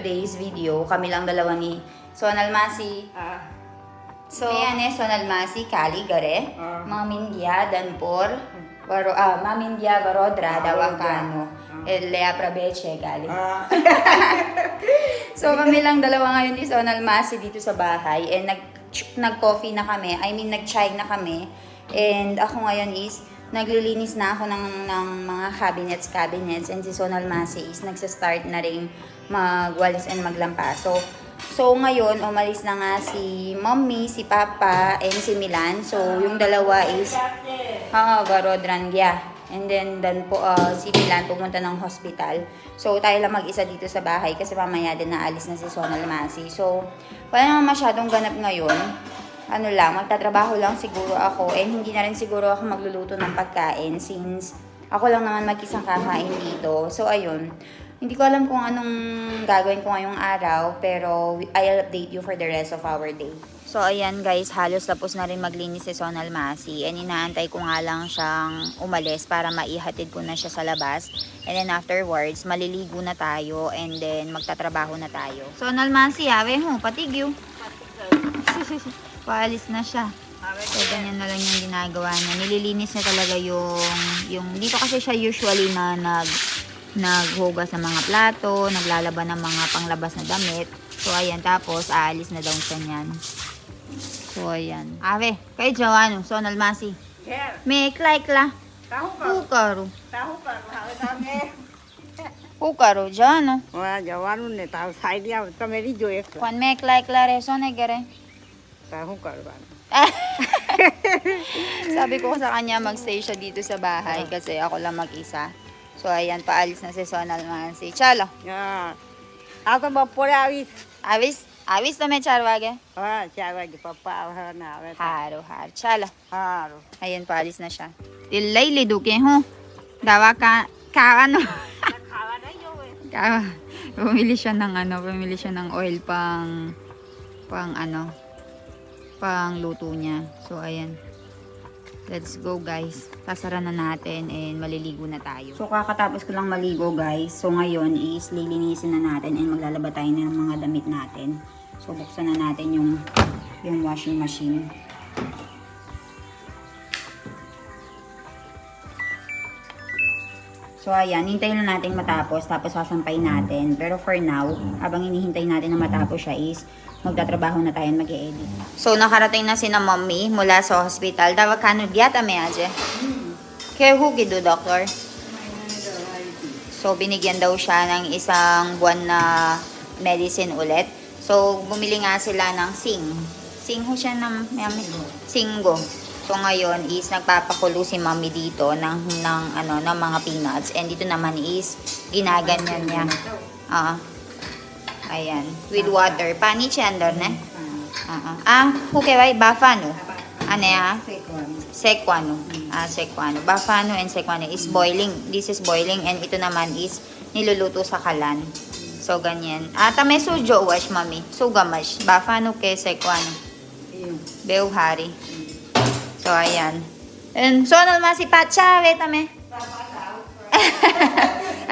today's video. Kami lang dalawa ni Sonal Masi. So, ayan Sonal Masi, Kali, Gare, Mamindya, Danpor, Mamindya, Varodra, Dawakano, Lea Prabeche, Gali. So, kami lang dalawa ngayon ni Sonal Masi dito sa bahay. And nag-coffee na kami. I mean, nag-chai na kami. And ako ngayon is, naglilinis na ako ng mga cabinets. And si Sonal Masi is nagsastart na rin magwalis and maglampas. So ngayon, umalis na nga si Mommy, si Papa, and si Milan. So, yung dalawa is Varodrangia. And then po, si Milan pumunta ng hospital. So, tayo lang mag-isa dito sa bahay kasi mamaya din naalis na si Sonal Masi. So, wala naman masyadong ganap ngayon. Ano lang, magtatrabaho lang siguro ako. And hindi na rin siguro ako magluluto ng pagkain since ako lang naman mag-isang kakain dito. So, ayun. Hindi ko alam kung anong gagawin ko ngayong araw, pero I'll update you for the rest of our day. So, ayan guys, halos tapos na rin maglinis si Sonal Masi. And inaantay ko nga lang siyang umalis para maihatid ko na siya sa labas. And then afterwards, maliligo na tayo and then magtatrabaho na tayo. Sonal Masi, awe ho, patigyo. Paalis na siya. So, ganyan na lang yung ginagawa niya. Nililinis niya talaga yung dito kasi siya usually na naghugas ng mga plato, naglalaban ng mga panglabas na damit. So, ayan. Tapos, aalis na daw siya niyan. So, ayan. Ave, kay Jawano, Sonal Masi. May klaikla. Hukaro. Hukaro, Jawano. Jawano ne, tahu side ya, kameri jo ek. Kwan may klaikla reso ne gare. Tahu karban. Sabi ko sa kanya, magstay siya dito sa bahay kasi ako lang mag-isa. So, ayan, paalis na si Sonal Masi. Chalo. Ya. Ako ba pore avis? Avis na may charwage? Chawa di papa na. Haro. Chalo. Haro. Ayan, paalis na siya. Tilay liduke ho. Dawa ka ano? Kawa na yo eh. Kawa. Bumili siya ng oil pang luto niya. So, ayan. Let's go guys. Sasara na natin and maliligo na tayo. So kakatapos ko lang maligo guys. So ngayon is lilinisin na natin and maglalaba tayo ng mga damit natin. So buksan na natin yung washing machine. So ayan, hintayin na natin matapos tapos sasampay natin. Pero for now, habang hinihintay natin na matapos siya is magtatrabaho na tayo mag-i-edit. So nakarating na si na Mommy mula sa hospital. Dawa kano diata may aje? Kaya hugi do, doctor? So binigyan daw siya ng isang buwan na medicine ulit. So bumili nga sila ng Singho siya ng Singgo. So ngayon is nagpapakulo si Mommy dito ng mga peanuts. And dito naman is ginaganyan niya. Ayan, with water. Pani chandor ne? Hukeway bafano. Ano ya? Sekwano. Sekwano. Bafano and sekwano is boiling. This is boiling and ito naman is niluluto sa kalan. So ganyan. Tame sujo wash Mommy. Sugamash. Bafano ke sekwano. Beuhari. So ayan. And Sonal Masi pacha, tame.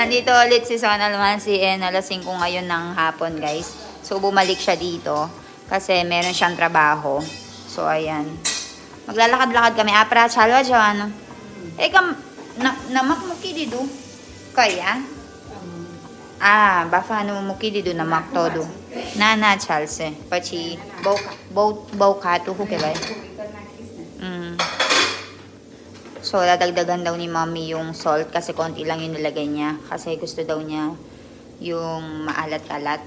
Andito ulit si Sonal Masi and alas 5 ngayon ng hapon guys. So bumalik siya dito kasi meron siyang trabaho. So ayan. Maglalakad-lakad kami. Apra, chalwa, Jawano. Namak mo kidido. Kaya? Bafano mo kidido namak todo. Nana, chalse. Pachi, bow kato ho kebay. So, dadagdagan daw ni Mommy yung salt kasi konti lang yung nilagay niya. Kasi gusto daw niya yung maalat-alat.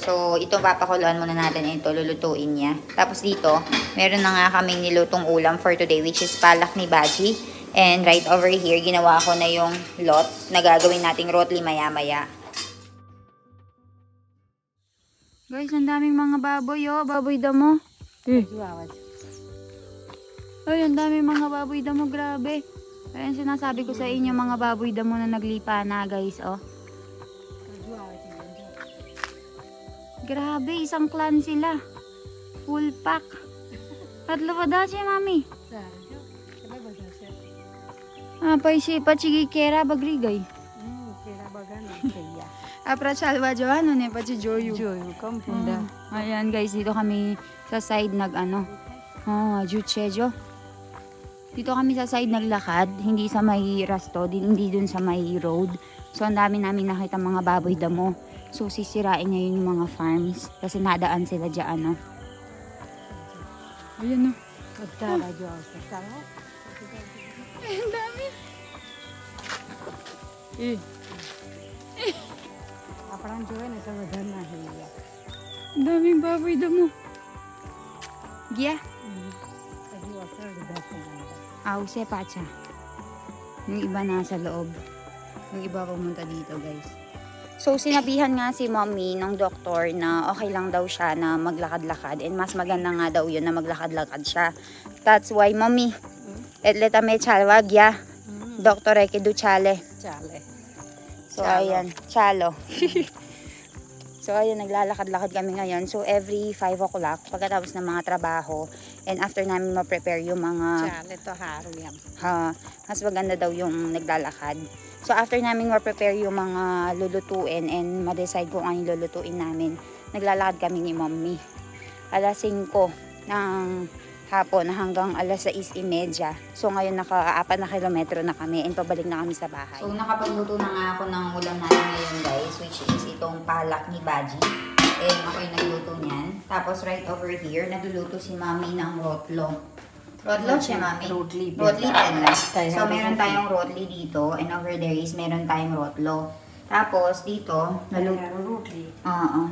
So, ito papakuluan muna natin. Ito, lulutuin niya. Tapos dito, meron na nga kaming nilutong ulam for today which is palak ni Baji. And right over here, ginawa ko na yung lot na gagawin nating rotli maya-maya. Guys, ang daming mga baboy baboy damo. Ay, ang dami mga baboy damo, grabe. Ayan, sinasabi ko sa inyo mga baboy damo na naglipa na, guys, Grabe, isang clan sila. Full pack. Tatlo pa daw siya, Mami. Paisi, pachigi kera bagrigay. Kera bagana. આપણા ચાલવા જવાનું ને પછી જોયું. જોયું કંપુંડા. Ayan guys, dito kami sa side jud jo. Dito kami sa side naglakad, hindi sa may rasto, hindi dun sa may road. So ang dami namin nakita mga baboy damo. So sisirain ngayon yung mga farms kasi nadaan sila diyan no. Ayan no. Pagtara jo sa Ang dami. આપણા જોવે ને તો વધારે ના થઈ ગયા. Ang daming baboy damo. Gia. હજી અસર બધા થઈ ગયા. Ause pacha. Yung iba nasa loob. Yung iba pumunta dito, guys. So, sinabihan nga si mommy ng doktor na okay lang daw siya na maglakad-lakad and mas maganda nga daw yun na maglakad-lakad siya. That's why, mommy, etleta me chalwag ya. Doktor eke du chale. ચાલે. So, Chalo. ayan. Chalo. So, ayun, naglalakad-lakad kami ngayon. So, every 5 o'clock, pagkatapos ng mga trabaho, and after namin ma-prepare yung mga ચાલે તો સારું એમ. mas maganda daw yung naglalakad. So after namin ma-prepare yung mga lulutuin and ma-decide kung ano yung lulutuin namin, naglalakad kami ni mommy. Alas 5 ng hapon hanggang alas 6:30. So ngayon naka-4 na kilometro na kami and pabalik na kami sa bahay. So nakapagluto na nga ako ng ulam natin ngayon guys, which is itong palak ni Baji. And ako yung nagluto niyan. Tapos right over here, nagluluto si mami ng rotlo. Rotlo siya, mami? Rotli. Rotli din lang. Kaya So, meron rotli. tayong rotli dito. And over there is meron tayong rotlo. Tapos, dito,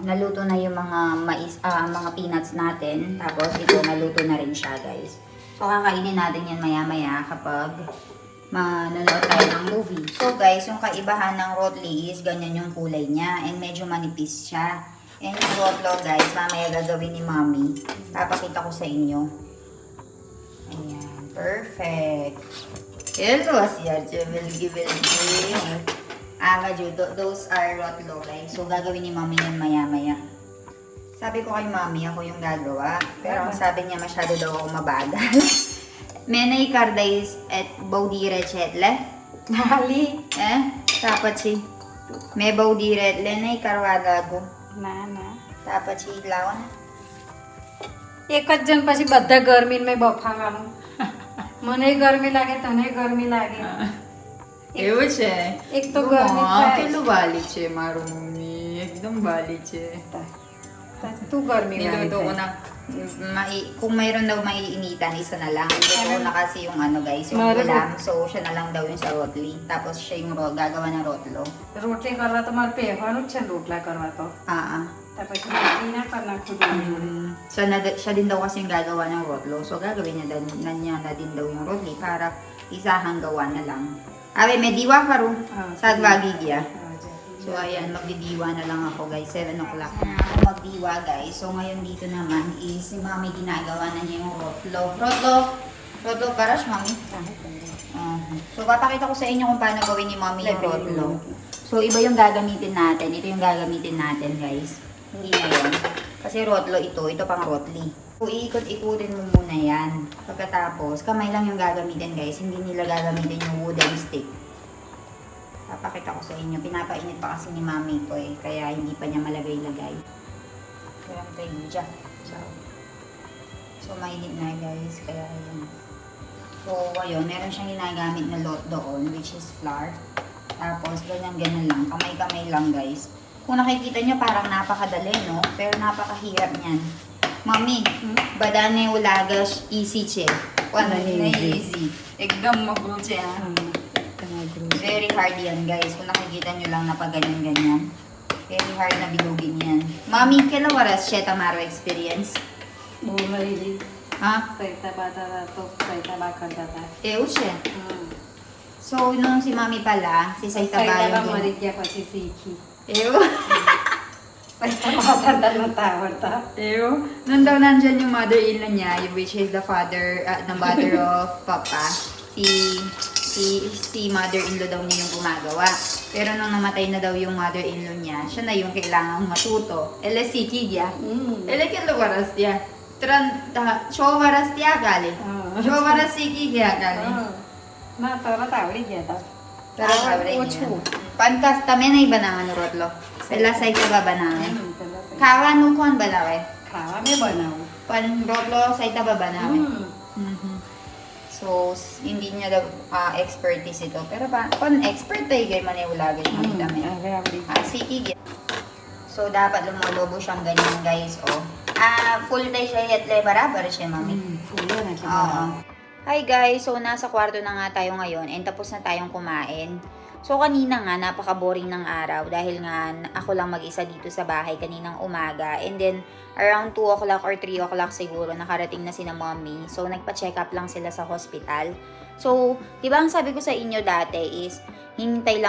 naluto na yung mga mais, mga peanuts natin. Tapos, ito, naluto na rin siya, guys. So, kakainin natin yan maya-maya kapag manonood tayo ng movie. So, guys, yung kaibahan ng rotli is ganyan yung kulay niya. And medyo manipis siya. And yung rotlo, guys, mamaya gagawin ni mami. Papakita ko sa inyo. Ayan, perfect. Hello, siya, bilgi-bilgi. Those are rotlo, guys. So, gagawin ni mami yan maya-maya. Sabi ko kay mami, ako yung gagawa. Pero ang sabi niya, masyado daw ako mabagal. Menay kardais et baudire chetle. Nali. Tapachi. Me baudire lenay karwagago. ના ના. Tapachi, lawan. એક જ જણ પછી બધા ગરમીમાં બફાવાનું. મને ગરમી લાગે તને ગરમી લાગે. એવું છે એક તો ગરમી થાય. કેટલું બાલી છે મારું મમ્મી એકદમ બાલી છે તું ગરમી niluto ko na Kung mayroon daw maiinitan, isa na lang. Ito na kasi yung ano guys, yung Marunong. ulam. So, siya na lang daw yung sa rotli. Tapos siya yung gagawa ng rotlo. રોટલી કરવા તો મારે પહેરવાનું જ છે ને રોટલા કરવા તો પછી રોટલી ના કરી નાખું જોઈએ. Siya din daw kasi yung gagawa ng rotlo. So, gagawin niya na din daw yung rotli para isahang gawa na lang. Abe, may diwa ka ro. Sa Advagigya. So, ayan, magdidiwa na lang ako guys. 7 o'clock na ako magdiwa guys. So, ngayon dito naman is si mami ginagawa na niya yung rotlo. Rotlo karash, mami. So, papakita ko sa inyo kung paano gawin ni mami yung rotlo. So, iba yung gagamitin natin. Ito yung gagamitin natin guys. Hindi na yun. Kasi rotlo ito pang rotli. So, iikot-ikutin mo muna yan. Pagkatapos, kamay lang yung gagamitin guys. Hindi nila gagamitin yung wooden stick. Papakita ko sa inyo. Pinapainit pa kasi ni mami ko eh. Kaya hindi pa niya malagay-lagay. Kaya tayo dyan. So, mainit na guys. Kaya yun. So, ayun. Meron siyang ginagamit na lot doon, which is flour. Tapos, ganyan-ganyan lang. Kamay-kamay lang guys. Kung nakikita nyo, parang napakadali, no? Pero napakahirap niyan. Mami, badane ulagas easy che. Ano na easy? Ekdam magro che, ha? Very hard yan, guys. Kung nakikita nyo lang na pag ganyan-ganyan. Very hard na bilugin yan. Mami, kailan waras siya tamaro experience? બહુ મરી Ha? સૈતા બાતા તો સૈતા બા કરતા હતા. siya. So, nung si mami pala, si Saita સૈતા બા Bayo મરી din. ગયા પછી શીખી. Ew. સૈતા બાતા નતા આવડતા. Ew. Nung daw nandyan yung mother-in-law niya, which is the father, the mother of Papa, si mother-in-law daw niya yung gumagawa. Pero nung namatay na daw yung mother-in-law niya, siya na yung kailangang matuto. Ele siki dia. Ele kilo waras dia. Showaras dia gali. Showaras siki dia gali. ના તરત આવડી ગયા હતા. Pero sabi ઓછું. Pantas, tame na iba naman rotlo. Pela saita baba namin. પેલા સાઈડ. ખાવાનું કોણ બનાવે? ખાવા મેં બનાવું. પણ રોટલો સાita baba namin. હમ. So, hindi niya daw expertise ito. Pero kung expert tayo kayo maniwala ganyan હમ. kami. હવે આવડી ગયું. Sige. So, dapat lumolobo siyang ganyan, guys. Oh. Full tayo siya yatle barabar siya, mami. ફૂલો નાખી Oo. Hi guys, so nasa kwarto na nga tayo ngayon and tapos na tayong kumain. So kanina nga, napaka-boring ng araw dahil nga ako lang mag-isa dito sa bahay kaninang umaga. And then, around 2 o'clock or 3 o'clock siguro, nakarating na sina mommy. So, nagpa-check up lang sila sa hospital. So, di ba ang sabi ko sa inyo dati is, hintayin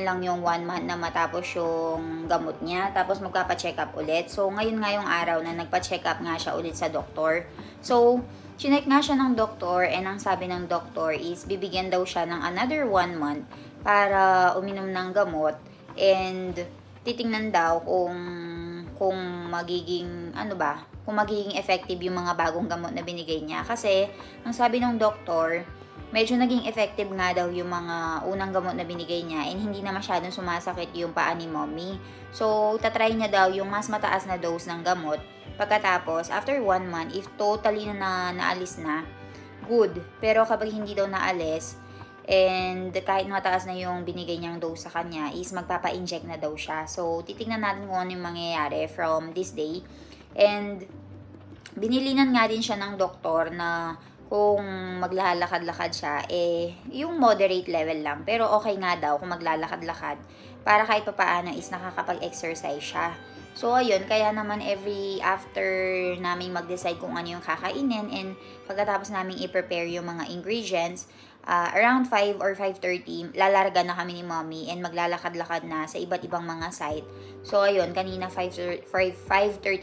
lang yung 1 month na matapos yung gamot niya. Tapos magpapa-check up ulit. So, ngayon nga yung araw na nagpa-check up nga siya ulit sa doktor. So, chinek nga siya ng doktor and ang sabi ng doktor is bibigyan daw siya ng another 1 month para uminom ng gamot and titingnan daw kung magiging effective yung mga bagong gamot na binigay niya. Kasi, ang sabi ng doktor, medyo naging effective nga daw yung mga unang gamot na binigay niya and hindi na masyadong sumasakit yung paa ni mommy. So, tatry niya daw yung mas mataas na dose ng gamot. Pagkatapos, after 1 month, if totally na naalis na, good. Pero kapag hindi daw naalis, and kahit mataas na yung binigay niyang dose sa kanya, is magpapa-inject na daw siya. So, titignan natin kung ano yung mangyayari from this day. And, binilinan nga din siya ng doktor na kung maglalakad-lakad siya, yung moderate level lang. Pero okay nga daw kung maglalakad-lakad para kahit papaano is nakakapag-exercise siya. So, ayun, kaya naman after namin mag-decide kung ano yung kakainin and pagkatapos namin i-prepare yung mga ingredients, around 5 or 5:30, lalarga na kami ni mommy and maglalakad-lakad na sa iba't ibang mga site. So, ayun, kanina 5:30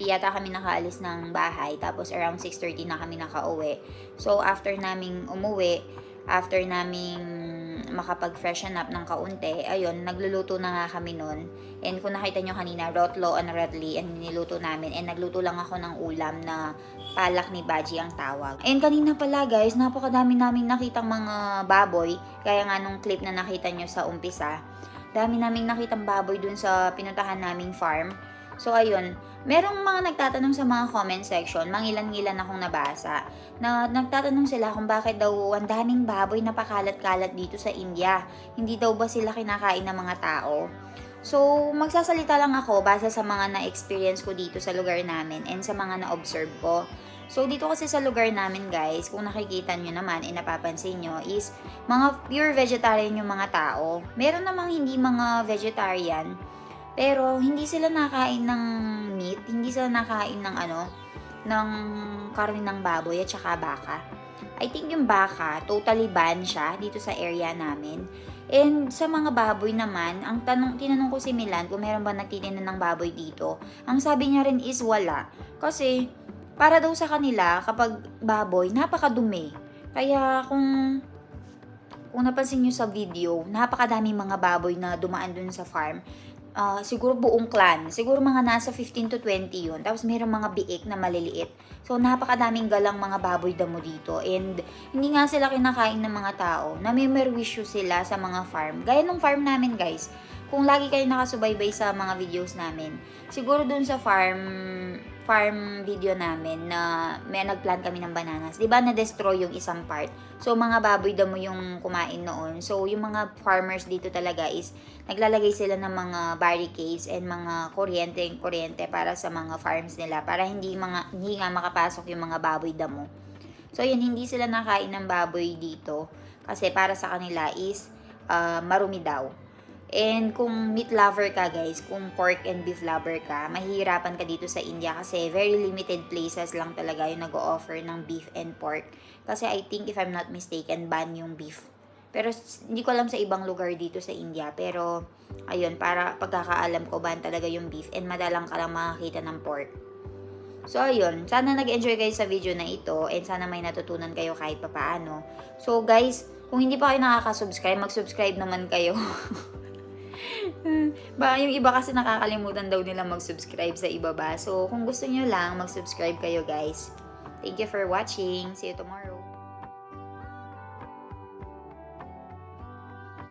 yata kami nakaalis ng bahay, tapos around 6:30 na kami nakauwi. So, after naming umuwi, after naming makapag-freshen up ng kaunti, ayun, nagluluto na nga kami nun. And kung nakita nyo kanina, rotlo and redli, and niluto namin. And nagluto lang ako ng ulam na palak ni Baji ang tawag. And kanina pala guys, napakadami namin nakitang mga baboy. Kaya nga nung clip na nakita nyo sa umpisa, dami naming nakitang baboy dun sa pinuntahan naming farm. So ayun, merong mga nagtatanong sa mga comment section, mangilan-ngilan akong nabasa, na nagtatanong sila kung bakit daw ang daming baboy na pakalat-kalat dito sa India. Hindi daw ba sila kinakain ng mga tao? So, magsasalita lang ako base sa mga na-experience ko dito sa lugar namin and sa mga na-observe ko. So, dito kasi sa lugar namin guys, kung nakikita nyo naman and napapansin nyo is mga pure vegetarian yung mga tao. Meron namang hindi mga vegetarian, pero hindi sila nakain ng meat, hindi sila nakain ng ng karne ng baboy at saka baka. I think yung baka, totally ban siya dito sa area namin. And sa mga baboy naman, tinanong ko si Milan kung meron ba nagtitinda ng baboy dito. Ang sabi niya rin is wala. Kasi para daw sa kanila, kapag baboy, napakadumi. Kaya kung napansin nyo sa video, napakadaming mga baboy na dumaan dun sa farm. Siguro buong clan. Siguro mga nasa 15 to 20 yun. Tapos mayroong mga biik na maliliit. So, napakadaming galang mga baboy damo dito. And, hindi nga sila kinakain ng mga tao. Namimerwisyo sila sa mga farm. Gaya ng farm namin, guys. Kung lagi kayo nakasubaybay sa mga videos namin, siguro dun sa farm video namin na may nagplant kami ng bananas. Diba na-destroy yung isang part? So, mga baboy damo yung kumain noon. So, yung mga farmers dito talaga is naglalagay sila ng mga barricades and mga kuryente para sa mga farms nila para hindi nga makapasok yung mga baboy damo. So, yun, hindi sila nakain ng baboy dito kasi para sa kanila is marumi daw. And kung meat lover ka guys, kung pork and beef lover ka, mahihirapan ka dito sa India kasi very limited places lang talaga yung nag-o-offer ng beef and pork. Kasi I think if I'm not mistaken, ban yung beef. Pero hindi ko alam sa ibang lugar dito sa India. Pero ayun, para pagkakaalam ko, ban talaga yung beef and madalang ka lang makakita ng pork. So ayun, sana nag-enjoy kayo sa video na ito and sana may natutunan kayo kahit papaano. So guys, kung hindi pa kayo nakaka-subscribe, mag-subscribe naman kayo. Yung iba kasi nakakalimutan daw nila mag-subscribe sa ibaba. So, kung gusto nyo lang, mag-subscribe kayo guys. Thank you for watching. See you tomorrow.